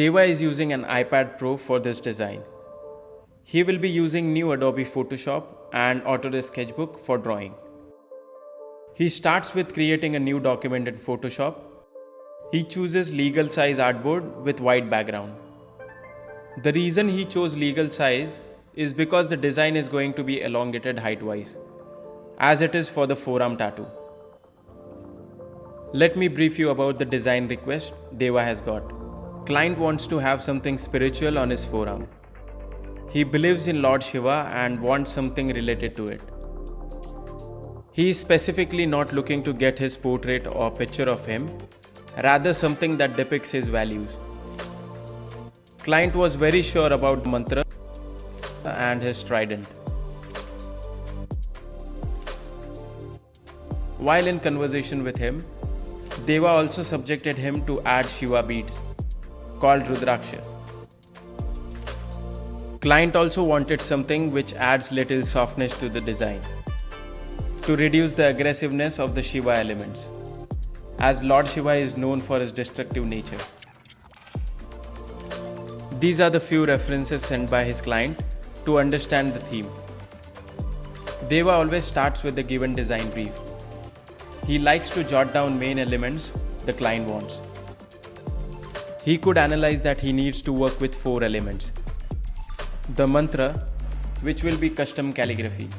Deva is using an iPad Pro for this design. He will be using new Adobe Photoshop and Autodesk Sketchbook for drawing. He starts with creating a new document in Photoshop. He chooses legal size artboard with white background. The reason he chose legal size is because the design is going to be elongated height-wise, as it is for the forearm tattoo. Let me brief you about the design request Deva has got. Client wants to have something spiritual on his forearm. He believes in Lord Shiva and wants something related to it. He is specifically not looking to get his portrait or picture of him, rather something that depicts his values. Client was very sure about the mantra and his trident. While in conversation with him, Deva also subjected him to add Shiva beads, called Rudraksha. Client also wanted something which adds little softness to the design, to reduce the aggressiveness of the Shiva elements, as Lord Shiva is known for his destructive nature. These are the few references sent by his client to understand the theme. Deva always starts with the given design brief. He likes to jot down main elements the client wants. He could analyze that he needs to work with 4 elements. The mantra, which will be custom calligraphy,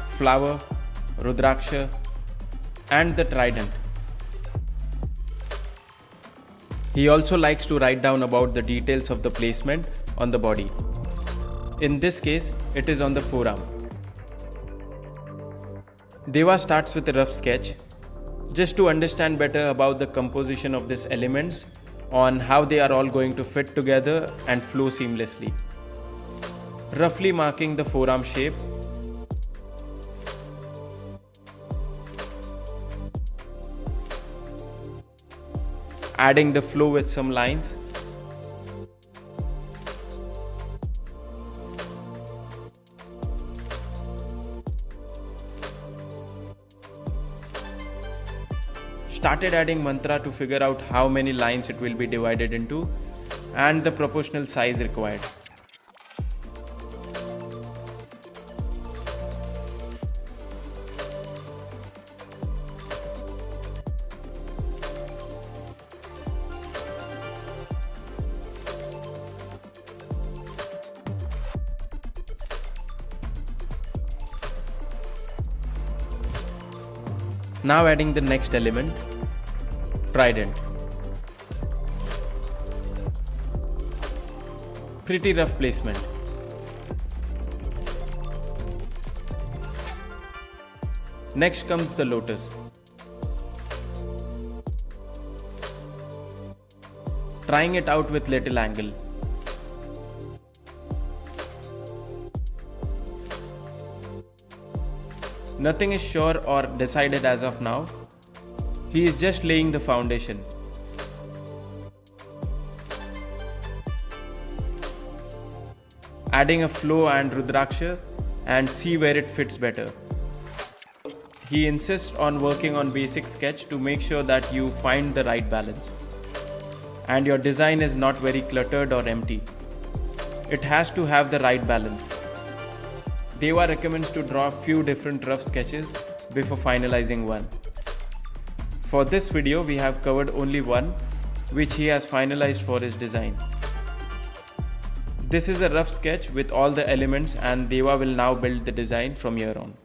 flower, Rudraksha, and the trident. He also likes to write down about the details of the placement on the body. In this case, it is on the forearm. Deva starts with a rough sketch, just to understand better about the composition of these elements, on how they are all going to fit together and flow seamlessly. Roughly marking the forearm shape, adding the flow with some lines, started adding mantra to figure out how many lines it will be divided into and the proportional size required. Now adding the next element, trident. Pretty rough placement. Next comes the lotus. Trying it out with little angle. Nothing is sure or decided as of now. He is just laying the foundation. Adding a flow and Rudraksha and see where it fits better. He insists on working on basic sketch to make sure that you find the right balance. And your design is not very cluttered or empty. It has to have the right balance. Deva recommends to draw a few different rough sketches before finalizing one. For this video, we have covered only one, which he has finalized for his design. This is a rough sketch with all the elements and Deva will now build the design from here on.